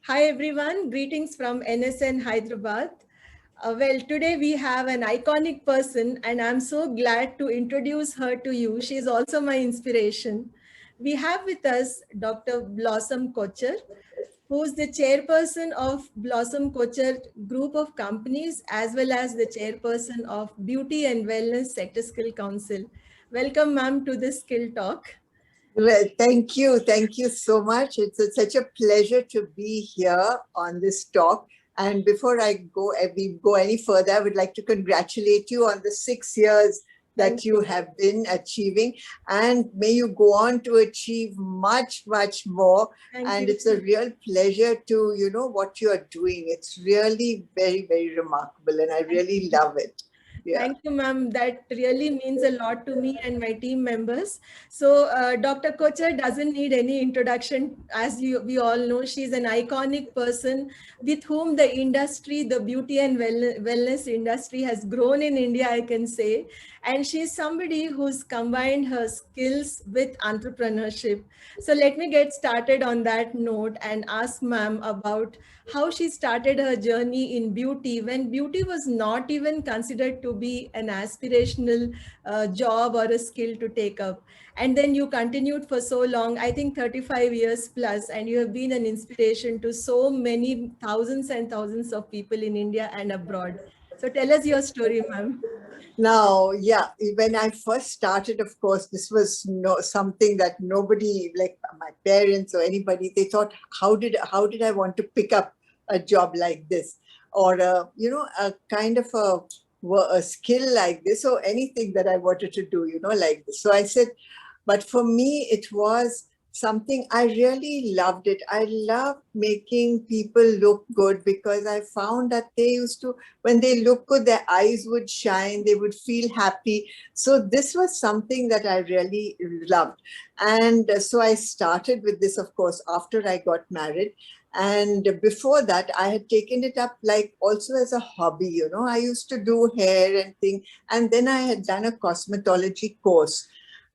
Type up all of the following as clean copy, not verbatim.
Hi everyone, greetings from NSN Hyderabad. Today we have an iconic person and I'm so glad to introduce her to you. She is also my inspiration. We have with us Dr. Blossom Kochhar, who is the chairperson of Blossom Kochhar Group of Companies as well as the chairperson of Beauty and Wellness Sector Skill Council. Welcome ma'am to this skill talk. Well, thank you. Thank you so much. Such a pleasure to be here on this talk. And before we go any further, I would like to congratulate you on the 6 years that you have been achieving. And may you go on to achieve much, much more. And it's a real pleasure to, what you are doing. It's really very, very remarkable. And I really love it. Yeah. Thank you, ma'am. That really means a lot to me and my team members. So Dr. Kochhar doesn't need any introduction. As we all know, she's an iconic person with whom the industry, the beauty and wellness industry has grown in India, I can say. And she's somebody who's combined her skills with entrepreneurship. So let me get started on that note and ask ma'am about how she started her journey in beauty when beauty was not even considered to be an aspirational job or a skill to take up. And then you continued for so long, I think 35 years plus, and you have been an inspiration to so many thousands and thousands of people in India and abroad. So tell us your story, ma'am. Now, yeah, when I first started, of course, this was something that nobody, like my parents or anybody, they thought, how did I want to pick up a job like this, or a kind of a skill like this, or anything that I wanted to do, like this. So I said, but for me, it was something I really loved it. I love making people look good because I found that they used to, when they look good, their eyes would shine, they would feel happy. So this was something that I really loved. And so I started with this, of course, after I got married. And before that, I had taken it up like also as a hobby, I used to do hair and things. And then I had done a cosmetology course.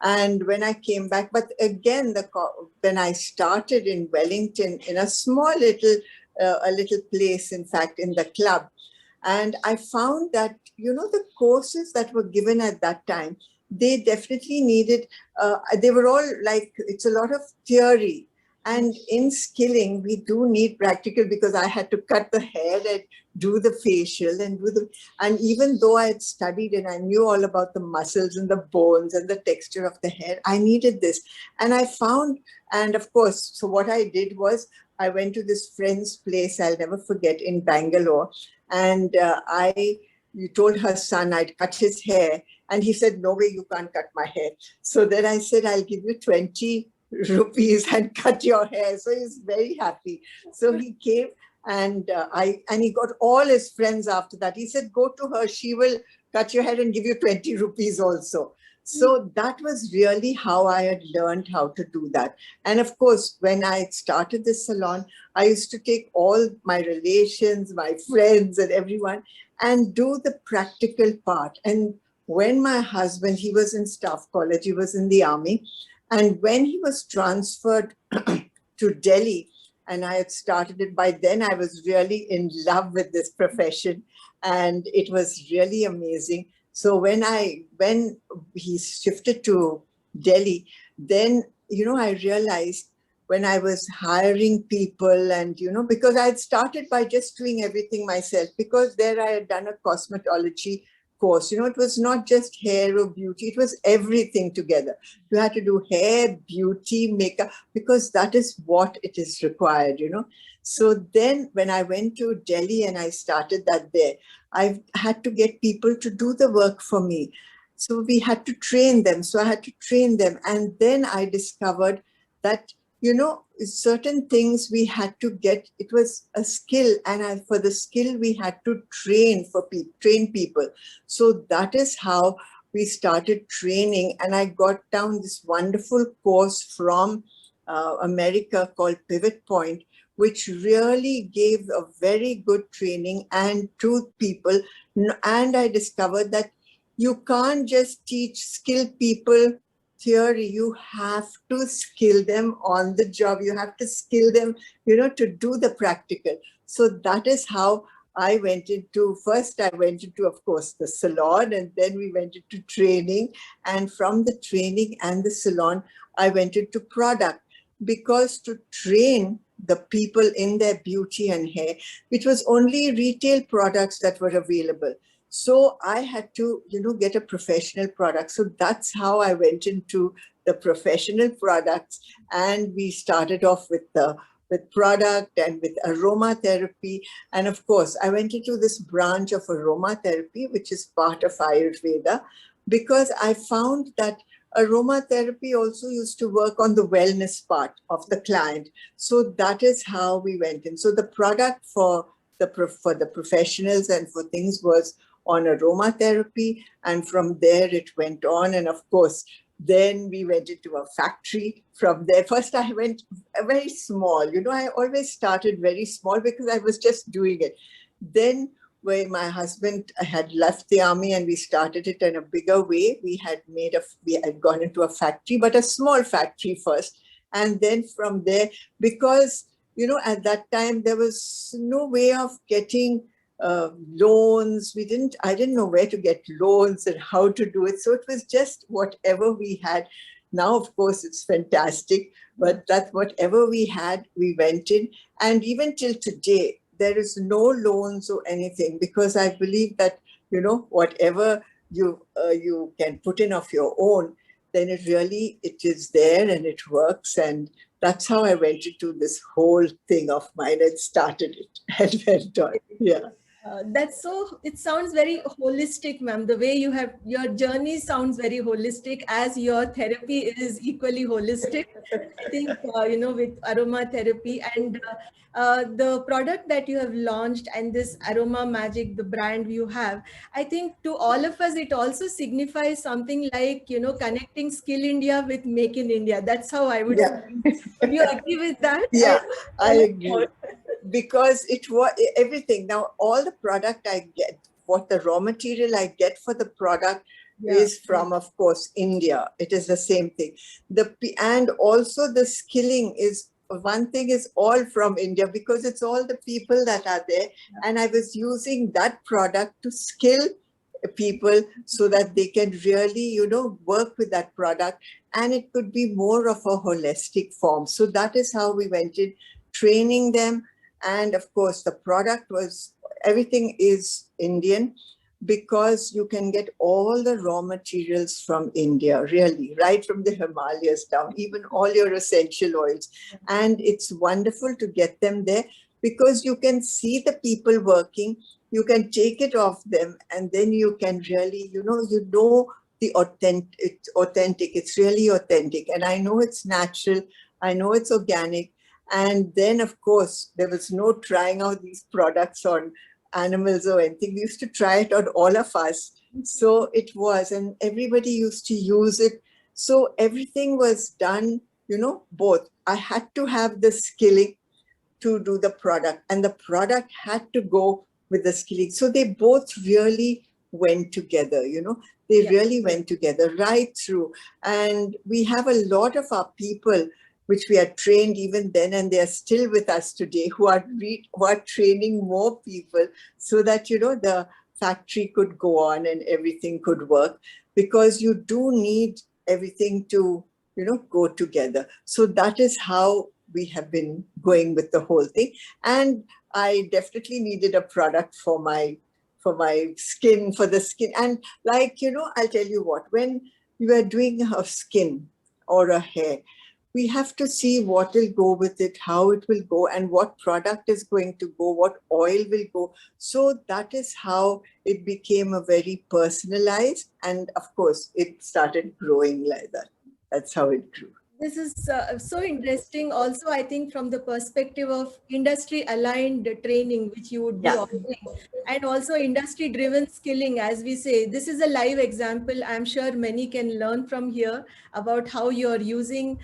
And when I came back, but again, when I started in Wellington, in a small a little place, in fact, in the club, and I found that, the courses that were given at that time, they definitely needed, they were all like, it's a lot of theory. And in skilling, we do need practical because I had to cut the hair and do the facial and even though I had studied and I knew all about the muscles and the bones and the texture of the hair, I needed this. And I found, and of course, so what I did was I went to this friend's place, I'll never forget, in Bangalore. And you told her son I'd cut his hair. And he said, no way, you can't cut my hair. So then I said, I'll give you 20 rupees and cut your hair. So he's very happy. So he came and he got all his friends after that. He said, go to her, she will cut your hair and give you 20 rupees also. So that was really how I had learned how to do that. And of course, when I started this salon, I used to take all my relations, my friends and everyone and do the practical part. And when my husband, he was in staff college, he was in the army. And when he was transferred to Delhi, and I had started it, by then I was really in love with this profession. And it was really amazing. So when he shifted to Delhi, then, I realized when I was hiring people and, because I had started by just doing everything myself, because there I had done a cosmetology course. It was not just hair or beauty, it was everything together. You had to do hair, beauty, makeup, because that is what it is required, So then when I went to Delhi and I started that there, I had to get people to do the work for me. So we had to train them. So I had to train them. And then I discovered that, certain things we had to get, it was a skill. And for the skill, we had to train people. So that is how we started training. And I got down this wonderful course from America called Pivot Point, which really gave a very good training and to people. And I discovered that you can't just teach skilled people theory. You have to skill them on the job. You have to skill them, to do the practical. So that is how I went into, first I went into, of course, the salon, and then we went into training. And from the training and the salon, I went into product, because to train the people in their beauty and hair, which was only retail products that were available. So I had to, get a professional product. So that's how I went into the professional products. And we started off with product and with aromatherapy. And of course, I went into this branch of aromatherapy, which is part of Ayurveda, because I found that aromatherapy also used to work on the wellness part of the client. So that is how we went in. So the product for the professionals and for things was on aromatherapy, and from there it went on. And of course, then we went into a factory. From there, first I went very small. I always started very small because I was just doing it. Then when my husband had left the army and we started it in a bigger way, we had gone into a factory, but a small factory first. And then from there, because, at that time, there was no way of getting loans. I didn't know where to get loans and how to do it. So it was just whatever we had. Now, of course, it's fantastic, but that's whatever we had, we went in. And even till today, there is no loans or anything, because I believe that, whatever you can put in of your own, then it is there and it works. And that's how I went into this whole thing of mine and started it and went on. Yeah. It sounds very holistic, ma'am. The way your journey sounds very holistic, as your therapy is equally holistic. I think, with aromatherapy and the product that you have launched and this Aroma Magic, the brand you have, I think to all of us, it also signifies something like, connecting Skill India with Make in India. That's how I would say. Would you agree with that? Yeah, I agree. Because it was everything. Now, all the product I get, what the raw material I get for the product is from, of course, India. It is the same thing. And also the skilling is, one thing is all from India, because it's all the people that are there. And I was using that product to skill people so that they can really, work with that product, and it could be more of a holistic form. So that is how we went in, training them. And of course, the product everything is Indian, because you can get all the raw materials from India, really, right from the Himalayas down, even all your essential oils. And it's wonderful to get them there, because you can see the people working, you can take it off them, and then you can really, the authentic, it's really authentic. And I know it's natural, I know it's organic. And then, of course, there was no trying out these products on animals or anything. We used to try it on all of us. So it was, and everybody used to use it. So everything was done, both. I had to have the skilling to do the product, and the product had to go with the skilling. So they both really went together, they really went together right through. And we have a lot of our people which we had trained even then, and they are still with us today, who are training more people so that, the factory could go on and everything could work, because you do need everything to, go together. So that is how we have been going with the whole thing. And I definitely needed a product for my skin, for the skin. And I'll tell you what, when you are doing a skin or a hair, we have to see what will go with it, how it will go, and what product is going to go, what oil will go. So that is how it became a very personalized, and of course, it started growing like that. That's how it grew. This is so interesting. Also, I think from the perspective of industry-aligned training, which you would be offering, and also industry-driven skilling, as we say, this is a live example. I'm sure many can learn from here about how you're using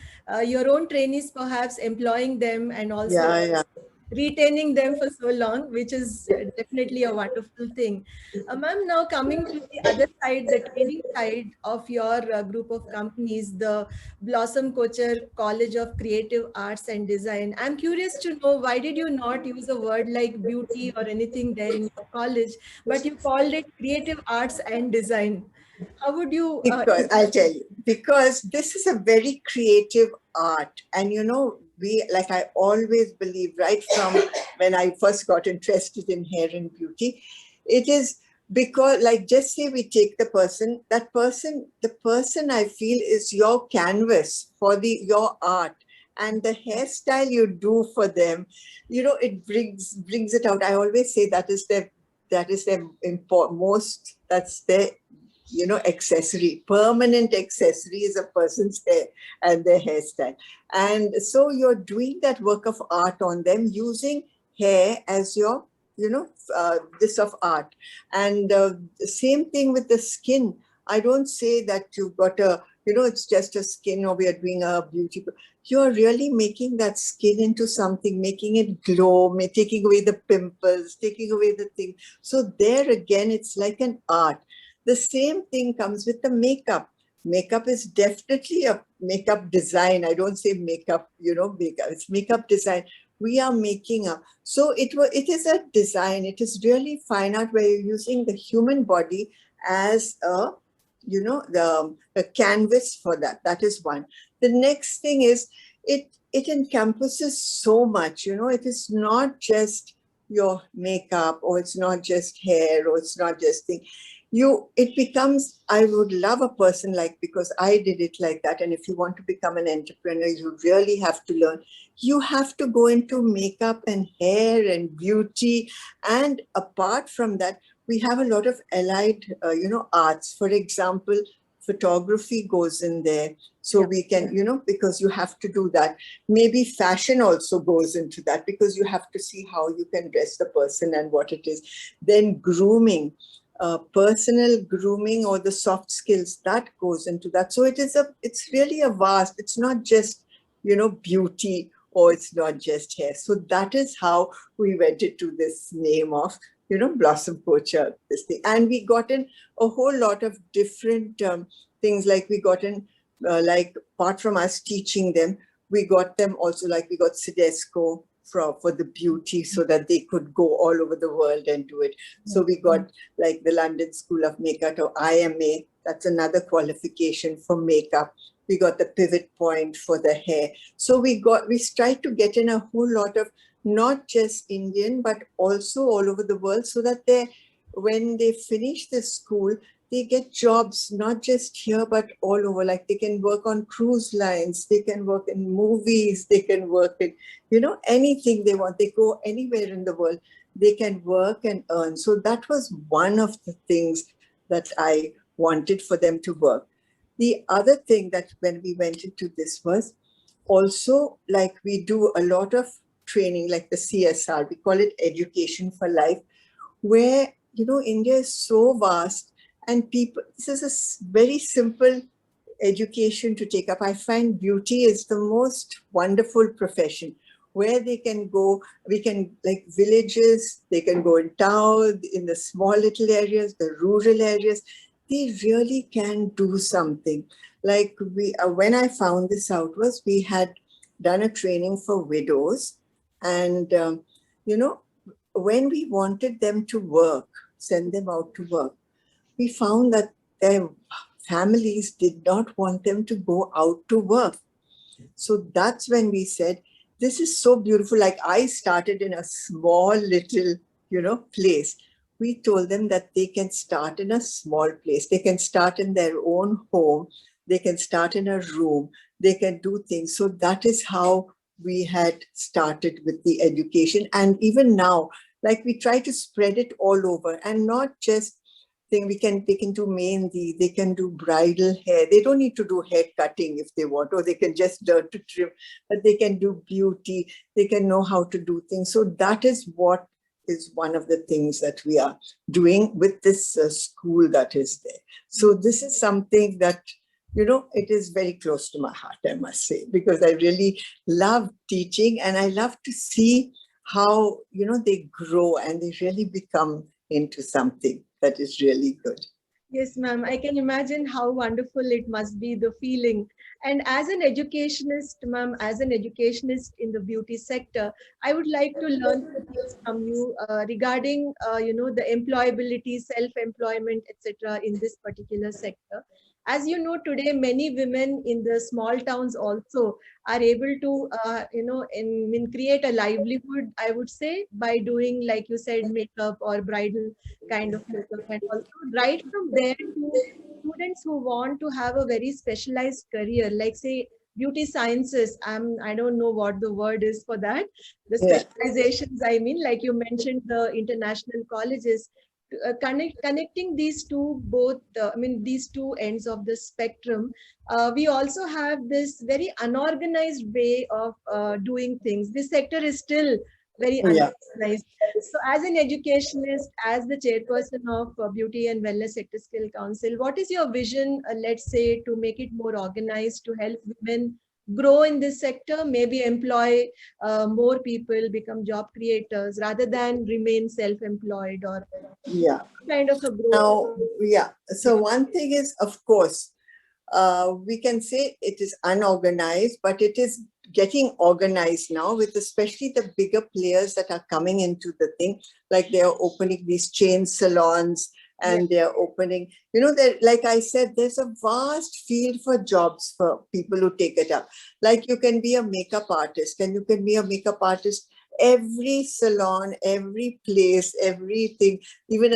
your own trainees, perhaps employing them, and also retaining them for so long, which is definitely a wonderful thing. Ma'am, now coming to the other side, the training side of your group of companies, the Blossom Kochhar College of Creative Arts and Design. I'm curious to know, why did you not use a word like beauty or anything there in your college, but you called it Creative Arts and Design? How would you? Because I'll tell you, because this is a very creative art. And like I always believe, right from when I first got interested in hair and beauty, it is because, like, just say we take the person I feel is your canvas for your art. And the hairstyle you do for them, it brings it out. I always say that is their most, that's their accessory. Permanent accessory is a person's hair and their hairstyle. And so you're doing that work of art on them using hair as your this of art. And same thing with the skin. I don't say that you've got it's just a skin, or we are doing a beauty. You're really making that skin into something, making it glow, taking away the pimples, taking away the thing. So there again, it's like an art. The same thing comes with the makeup. Makeup is definitely a makeup design. I don't say makeup, makeup. It's makeup design. We are making up. So it is a design. It is really fine art where you're using the human body as the canvas for that. That is one. The next thing is it encompasses so much. It is not just your makeup, or it's not just hair, or it's not just thing. It becomes, I would love a person because I did it like that. And if you want to become an entrepreneur, you really have to learn. You have to go into makeup and hair and beauty. And apart from that, we have a lot of allied, arts. For example, photography goes in there. So we can, because you have to do that. Maybe fashion also goes into that, because you have to see how you can dress the person and what it is. Then grooming. Personal grooming, or the soft skills, that goes into that. So it's really a vast, it's not just, beauty, or it's not just hair. So that is how we went into this name of, Blossom Kochhar, this thing. And we got in a whole lot of different things, like we got in, apart from us teaching them, we got them also, like we got Sidesco for the beauty, so that they could go all over the world and do it. So we got like the London School of Makeup, or IMA, that's another qualification for makeup. We got the Pivot Point for the hair. So we tried to get in a whole lot of not just Indian, but also all over the world, so that when they finish the school, they get jobs, not just here, but all over. Like they can work on cruise lines, they can work in movies, they can work in, anything they want. They go anywhere in the world, they can work and earn. So that was one of the things that I wanted for them to work. The other thing that when we went into this was also, like, we do a lot of training, like the CSR, we call it Education for Life, where, India is so vast. And this is a very simple education to take up. I find beauty is the most wonderful profession, where they can go, we can, like villages, they can go in town, in the small little areas, the rural areas, they really can do something. Like when I found this out was, we had done a training for widows. And, when we wanted them to work, send them out to work, we found that their families did not want them to go out to work. So that's when we said, this is so beautiful. Like I started in a small little, place. We told them that they can start in a small place. They can start in their own home. They can start in a room. They can do things. So that is how we had started with the education. And even now, like we try to spread it all over, and not just thing. They can do mehndi, they can do bridal hair. They don't need to do hair cutting if they want, or they can just learn to trim, but they can do beauty. They can know how to do things. So that is what is one of the things that we are doing with this school that is there. So this is something that, it is very close to my heart, I must say, because I really love teaching, and I love to see how, they grow and they really become into something that is really good. Yes, ma'am. I can imagine how wonderful it must be, the feeling. And as an educationist, ma'am, as an educationist in the beauty sector, I would like to learn few things from you regarding, the employability, self-employment, etc. in this particular sector. As you know, today many women in the small towns also are able to, create a livelihood. I would say by doing, like you said, makeup or bridal kind of makeup, and also right from there to students who want to have a very specialized career, like say beauty sciences. I don't know what the word is for that, the Yeah. specializations, I mean, like you mentioned, the international colleges. Connecting these two, both these two ends of the spectrum, we also have this very unorganized way of doing things. This sector is still very Yeah. unorganized. So, as an educationist, as the chairperson of Beauty and Wellness Sector Skill Council, what is your vision, let's say, to make it more organized, to help women grow in this sector, maybe employ more people, become job creators, rather than remain self-employed, or Yeah. kind of a growth? Now, yeah. So one thing is, of course, we can say it is unorganized, but it is getting organized now, with especially the bigger players that are coming into the thing. Like they are opening these chain salons, Yeah. and they are opening, like I said, there's a vast field for jobs for people who take it up. Like you can be a makeup artist, and you can be a makeup artist every salon, every place, everything, even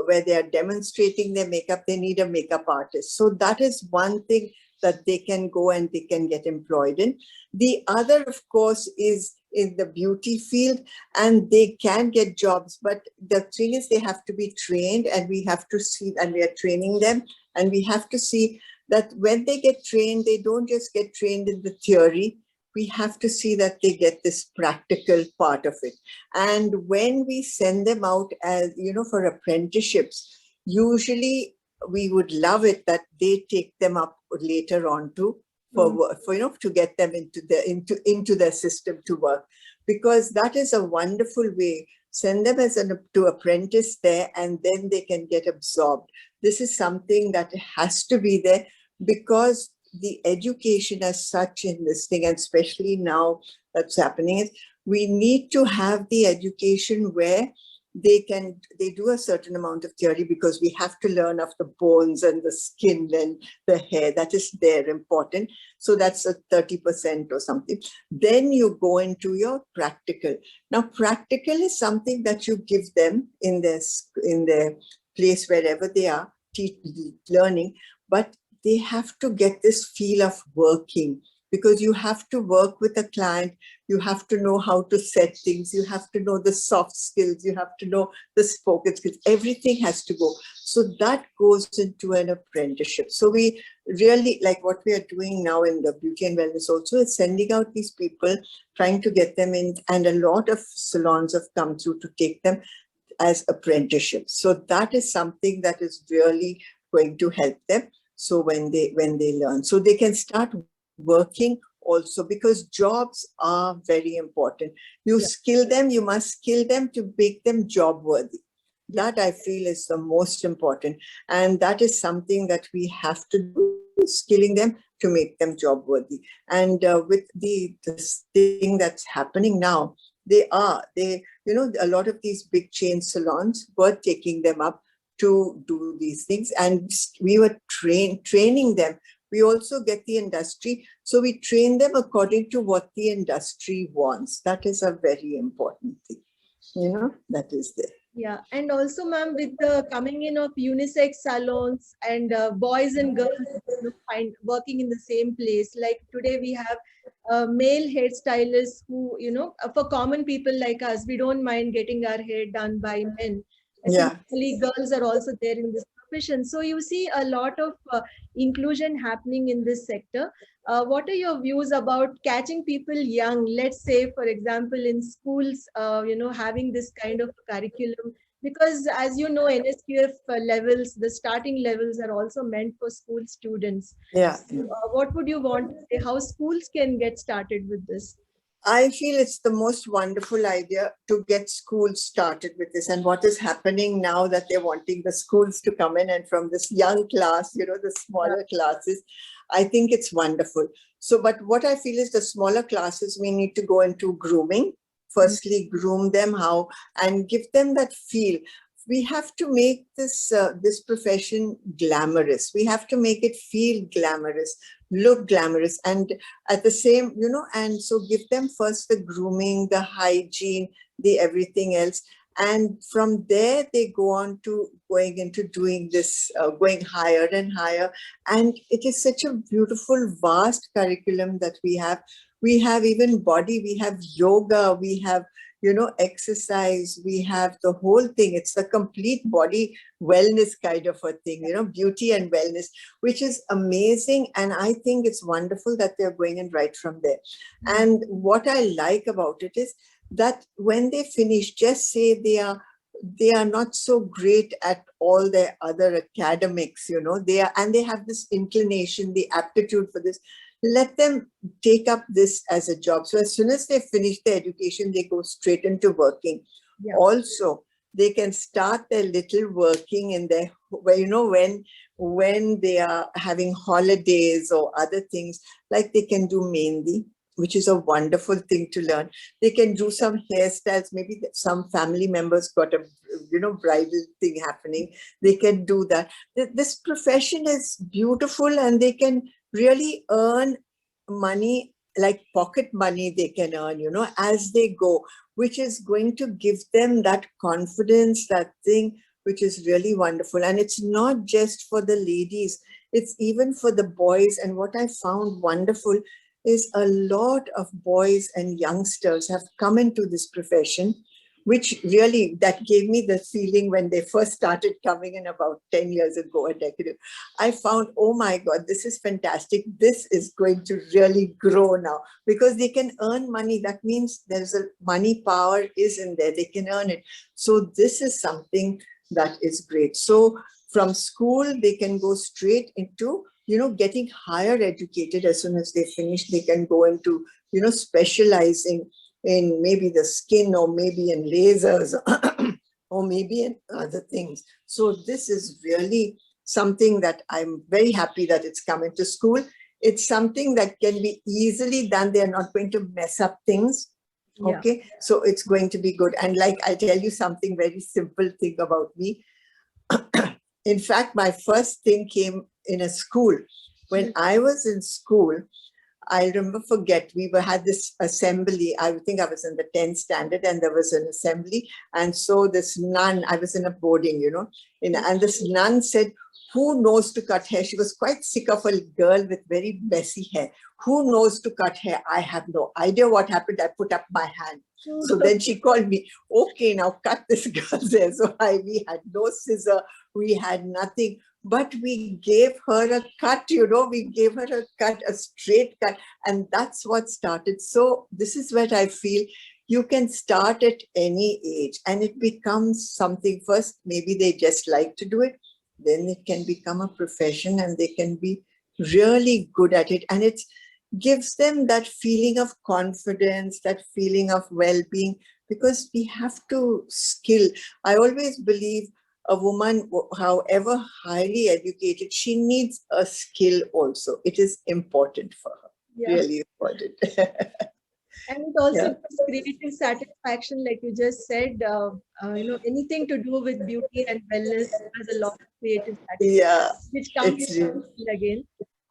where they are demonstrating their makeup, they need a makeup artist. So that is one thing that they can go and they can get employed in. The other, of course, is in the beauty field, and they can get jobs. But the thing is, they have to be trained, and we have to see, and we are training them, and we have to see that when they get trained, they don't just get trained in the theory. We have to see that they get this practical part of it. And when we send them out, as for apprenticeships, usually we would love it that they take them up later on to Mm. to get them into their system to work, because that is a wonderful way. Send them as to apprentice there, and then they can get absorbed. This is something that has to be there, because the education as such in this thing, and especially now that's happening, is we need to have the education where they do a certain amount of theory, because we have to learn of the bones and the skin and the hair. That is there important. So that's a 30% or something. Then you go into your practical. Now, practical is something that you give them in their place, wherever they are learning, but they have to get this feel of working, because you have to work with a client. You have to know how to set things. You have to know the soft skills. You have to know the spoken skills. Everything has to go. So that goes into an apprenticeship. So we really, like what we are doing now in the beauty and wellness also, is sending out these people, trying to get them in. And a lot of salons have come through to take them as apprenticeships. So that is something that is really going to help them. So when they learn, so they can start working also, because jobs are very important. You Yeah. skill them, you must skill them to make them job worthy. Yeah. That I feel is the most important. And that is something that we have to do, skilling them to make them job worthy. And with this thing that's happening now, a lot of these big chain salons were taking them up to do these things, and we were training them. We also get the industry, so we train them according to what the industry wants. That is a very important thing, that is there. Yeah, and also, ma'am, with the coming in of unisex salons and boys and girls, find working in the same place. Like today, we have male hairstylists who, for common people like us, we don't mind getting our hair done by men. Yeah. Similarly, girls are also there in this profession. So you see a lot of inclusion happening in this sector. What are your views about catching people young? Let's say, for example, in schools, having this kind of curriculum, because as you know, NSQF levels, the starting levels are also meant for school students. Yeah. So, what would you want to say? How schools can get started with this? I feel it's the most wonderful idea to get schools started with this. And what is happening now that they're wanting the schools to come in and from this young class, the smaller classes, I think it's wonderful. So, but what I feel is the smaller classes, we need to go into grooming. Firstly, groom them how and give them that feel. We have to make this profession glamorous. We have to make it feel glamorous, look glamorous, and at the same, and so give them first the grooming, the hygiene, the everything else. And from there, they go on to going into doing this, going higher and higher. And it is such a beautiful, vast curriculum that we have. We have even body, we have yoga, we have, exercise, we have the whole thing. It's a complete body wellness kind of a thing, beauty and wellness, which is amazing. And I think it's wonderful that they're going in right from there. And what I like about it is that when they finish, just say they are not so great at all their other academics, they have this inclination, the aptitude for this. Let them take up this as a job. So as soon as they finish their education, they go straight into working. Yeah. Also, they can start their little working in their, when they are having holidays or other things, like they can do mehndi, which is a wonderful thing to learn. They can do some hairstyles. Maybe some family members got a, bridal thing happening. They can do that. This profession is beautiful, and they can really earn money, like pocket money they can earn, as they go, which is going to give them that confidence, that thing, which is really wonderful. And it's not just for the ladies, it's even for the boys. And what I found wonderful is a lot of boys and youngsters have come into this profession, which really, that gave me the feeling when they first started coming in about 10 years ago, a decade ago. I found, oh my God, this is fantastic. This is going to really grow now, because they can earn money. That means there's a money power is in there. They can earn it. So this is something that is great. So from school, they can go straight into, getting higher educated. As soon as they finish, they can go into, specializing in maybe the skin, or maybe in lasers, or maybe in other things. So this is really something that I'm very happy that it's come into school. It's something that can be easily done. They're not going to mess up things. Okay, yeah. So it's going to be good. And like, I tell you something very simple thing about me. In fact, my first thing came in a school. When I was in school, I remember had this assembly. I think I was in the 10th standard, and there was an assembly. And so this nun, I was in a boarding, and this nun said, who knows to cut hair? She was quite sick of a girl with very messy hair. Who knows to cut hair? I have no idea what happened. I put up my hand. So then she called me, okay, now cut this girl's hair. So we had no scissor, we had nothing, but we gave her a cut, we gave her a cut, a straight cut, and that's what started. So this is what I feel. You can start at any age, and it becomes something. First, maybe they just like to do it, then it can become a profession, and they can be really good at it. And it gives them that feeling of confidence, that feeling of well-being, because we have to skill. I always believe a woman, however highly educated, she needs a skill also. It is important for her, really important. And it also gives creative satisfaction, like you just said, anything to do with beauty and wellness has a lot of creative satisfaction, which comes again.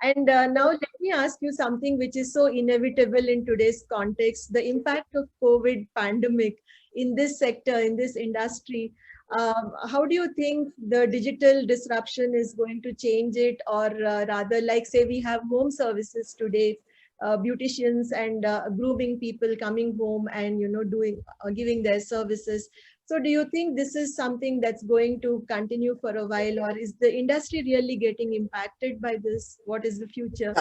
And now let me ask you something which is so inevitable in today's context, the impact of COVID pandemic in this sector, in this industry. How do you think the digital disruption is going to change it? Or rather, like say we have home services today, beauticians and grooming people coming home and giving their services. So do you think this is something that's going to continue for a while, or is the industry really getting impacted by this? What is the future?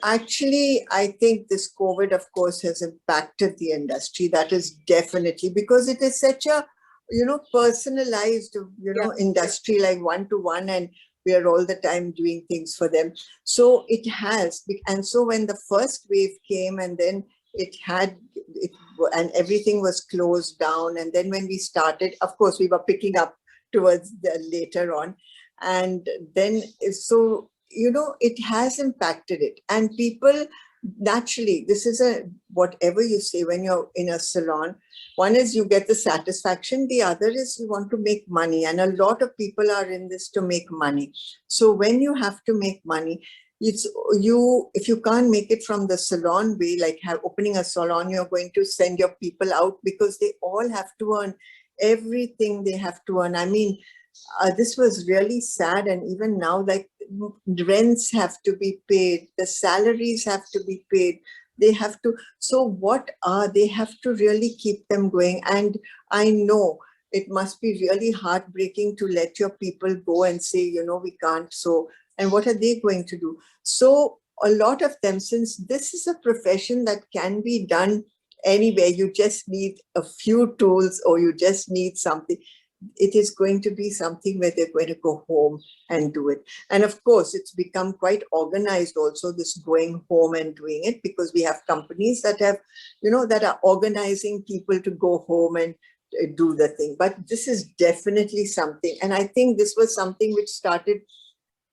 Actually, I think this COVID, of course, has impacted the industry. That is definitely, because it is such a personalized industry, like one-to-one, and we are all the time doing things for them. So it has. And so when the first wave came, and then and everything was closed down. And then when we started, of course, we were picking up towards the later on. And then, so, it has impacted it. And people, naturally, this is whatever you say when you're in a salon, one is you get the satisfaction, the other is you want to make money. And a lot of people are in this to make money. So when you have to make money, if you can't make it from the salon way, like opening a salon, you're going to send your people out because they all have to earn everything they have to earn. I mean, this was really sad. And even now, like, rents have to be paid, the salaries have to be paid, they have to, so they have to really keep them going. And I know it must be really heartbreaking to let your people go and say, we can't. So, and what are they going to do? So a lot of them, since this is a profession that can be done anywhere, you just need a few tools, or you just need something, it is going to be something where they're going to go home and do it. And of course, it's become quite organized also, this going home and doing it, because we have companies that have, that are organizing people to go home and do the thing. But this is definitely something. And I think this was something which started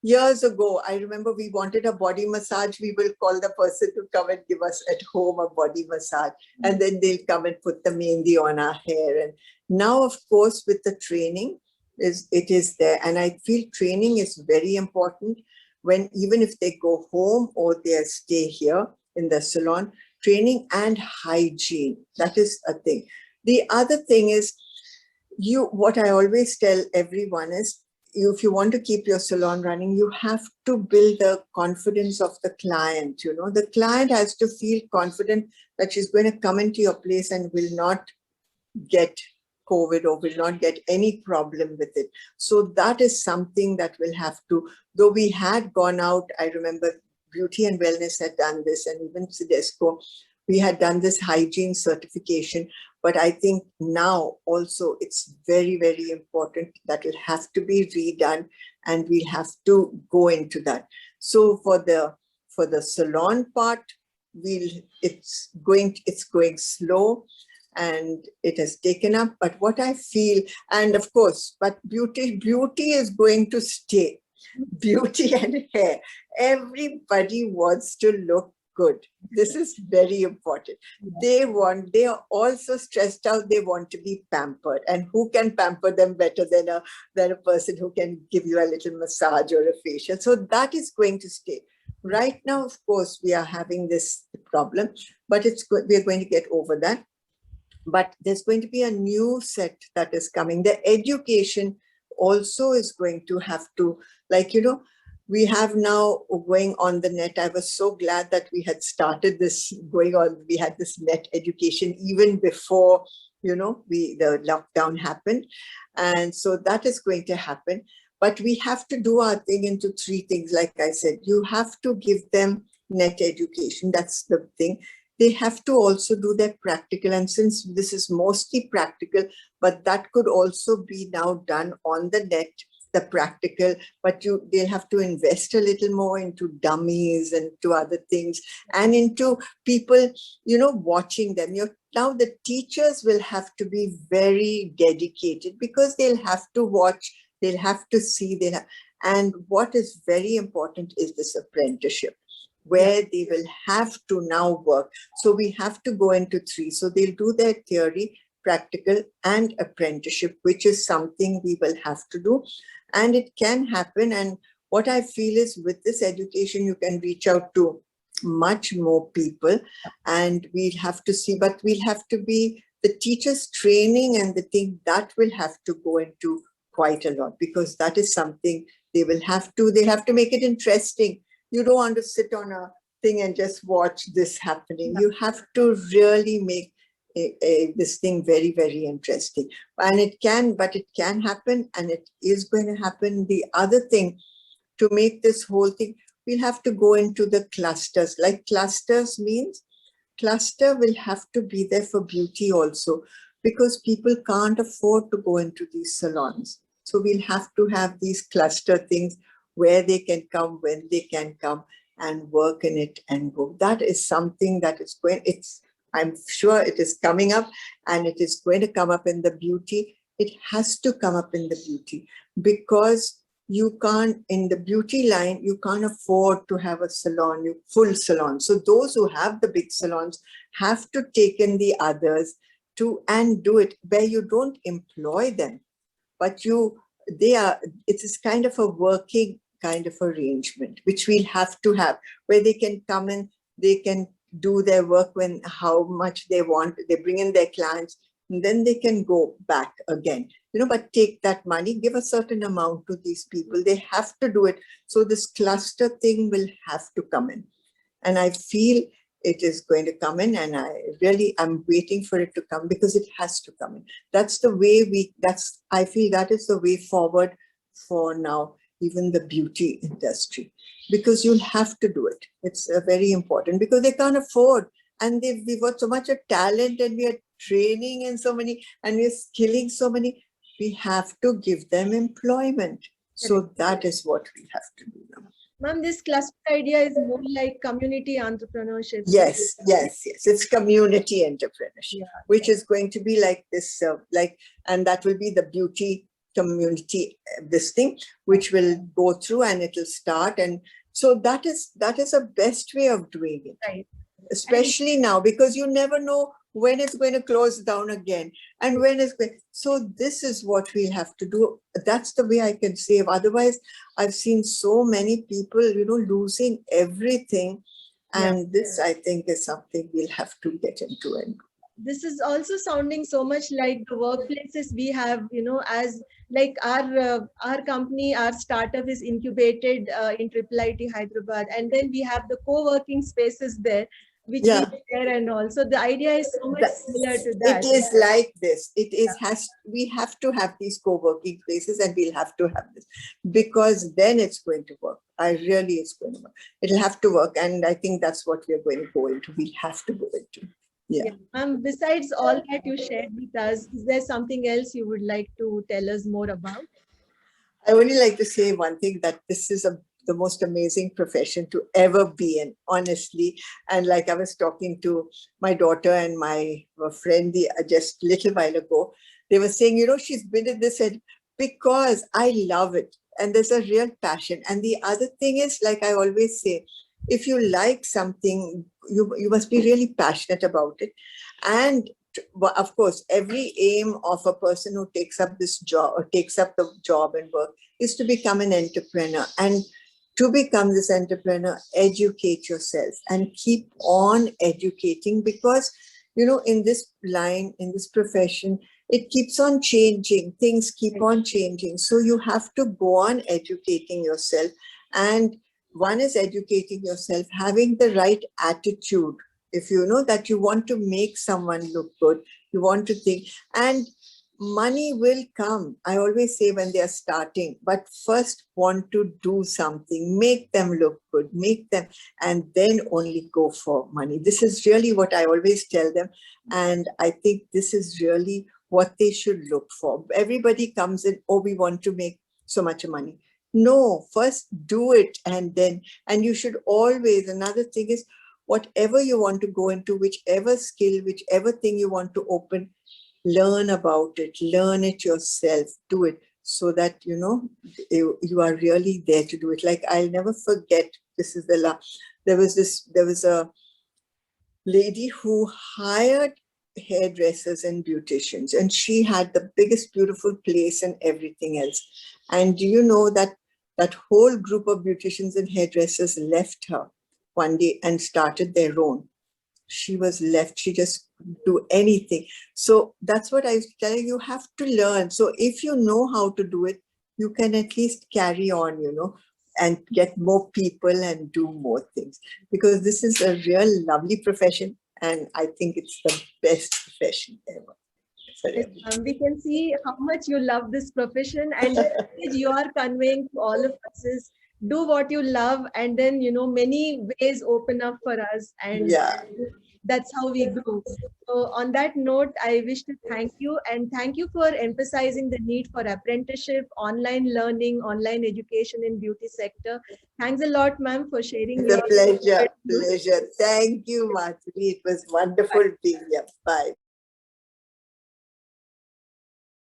years ago. I remember we wanted a body massage. We will call the person to come and give us at home a body massage. And then they'll come and put the mehndi on our hair. And now, of course, with the training, it is there. And I feel training is very important when, even if they go home or they stay here in the salon, training and hygiene, that is a thing. The other thing is, what I always tell everyone is, if you want to keep your salon running, you have to build the confidence of the client. The client has to feel confident that she's going to come into your place and will not get COVID or will not get any problem with it. So that is something that will have to, though we had gone out, I remember Beauty and Wellness had done this, and even Sidesco, we had done this hygiene certification. But I think now also it's very, very important that will have to be redone, and we'll have to go into that. So for the salon part, it's going slow, and it has taken up. But what I feel, and of course, but beauty is going to stay. Beauty and hair. Everybody wants to look good. This is very important. They are also stressed out. They want to be pampered. And who can pamper them better than a person who can give you a little massage or a facial? So that is going to stay. Right now, of course, we are having this problem, but we are going to get over that. But there's going to be a new set that is coming. The education also is going to have to, we have now going on the net. I was so glad that we had started this going on. We had this net education even before, the lockdown happened. And so that is going to happen. But we have to do our thing into three things. Like I said, you have to give them net education. That's the thing. They have to also do their practical. And since this is mostly practical, but that could also be now done on the net, the practical, but they'll have to invest a little more into dummies and to other things, and into people, watching them. Now the teachers will have to be very dedicated, because they'll have to watch, they'll have to see, and what is very important is this apprenticeship, where they will have to now work. So we have to go into three. So they'll do their theory, practical, and apprenticeship, which is something we will have to do. And it can happen. And what I feel is, with this education, you can reach out to much more people, and we'll have to see, but we'll have to be the teachers training, and the thing that will have to go into quite a lot, because that is something they have to make it interesting. You don't want to sit on a thing and just watch this happening. You have to really make this thing very, very interesting. And it can happen, and it is going to happen. The other thing, to make this whole thing, we'll have to go into the clusters. Like, clusters means, cluster will have to be there for beauty also, because people can't afford to go into these salons. So we'll have to have these cluster things where they can come, when they can come, and work in it and go. That is something that is I'm sure it is coming up, and it is going to come up in the beauty. It has to come up in the beauty, because you can't, in the beauty line, you can't afford to have a salon, full salon. So those who have the big salons have to take in the others and do it, where you don't employ them, but it is kind of a working kind of arrangement, which we'll have to have, where they can come in, they can do their work how much they want, they bring in their clients, and then they can go back again, but take that money, give a certain amount to these people. They have to do it. So this cluster thing will have to come in. And I feel it is going to come in, and I'm waiting for it to come, because it has to come in. That's the way I feel that is the way forward for now, even the beauty industry, because you'll have to do it. It's very important, because they can't afford, and we've got so much of talent, and we are training in so many, and we're skilling so many. We have to give them employment. So that is what we have to do now. Ma'am, this cluster idea is more like community entrepreneurship. Yes. It's community entrepreneurship, which is going to be like this, and that will be the beauty community, this thing, which will go through, and it will start. And so that is a best way of doing it. Right. Especially now, because you never know when it's going to close down again, and when it's going. So this is what we have to do. That's the way I can save. Otherwise, I've seen so many people, losing everything. And this, I think, is something we'll have to get into. And this is also sounding so much like the workplaces we have, as like our company, our startup is incubated in IIIT Hyderabad, and then we have the co-working spaces there, which we share, and also the idea is so much similar to that. It is like this. We have to have these co-working places, and we'll have to have this, because then it's going to work. It's going to work. It'll have to work, and I think that's what we're going to go into. We have to go into. Yeah. Besides all that you shared with us, is there something else you would like to tell us more about? I only like to say one thing, that this is the most amazing profession to ever be in, honestly. And like I was talking to my daughter and my friend just a little while ago, they were saying, she's been in this, and because I love it, and there's a real passion. And the other thing is, like I always say, if you like something, you must be really passionate about it. And of course, every aim of a person who takes up this job, or takes up the job and work, is to become an entrepreneur. And to become this entrepreneur, educate yourself and keep on educating, because, in this line, in this profession, it keeps on changing. Things keep on changing. So you have to go on educating yourself. And one is educating yourself, having the right attitude. If you know that you want to make someone look good, you want to think, and money will come. I always say when they are starting, but first want to do something, make them look good, and then only go for money. This is really what I always tell them. And I think this is really what they should look for. Everybody comes in, we want to make so much money. No, first do it, and you should always, another thing is, whatever you want to go into, whichever skill, whichever thing you want to open, learn about it, learn it yourself, do it, so that, you are really there to do it. Like, I'll never forget, there was a lady who hired hairdressers and beauticians, and she had the biggest, beautiful place and everything else. And do you know that whole group of beauticians and hairdressers left her one day and started their own? She was left. She just couldn't do anything. So that's what I was telling you. You have to learn. So if you know how to do it, you can at least carry on, and get more people and do more things. Because this is a real lovely profession, and I think it's the best profession ever. We can see how much you love this profession, and the message you are conveying to all of us is, do what you love, and then, many ways open up for us. And That's how we grow. So on that note, I wish to thank you, and thank you for emphasizing the need for apprenticeship, online learning, online education in beauty sector. Thanks a lot, ma'am, for sharing It's a your pleasure. Pleasure. Thank you, Madhuri. It was wonderful being here. Bye.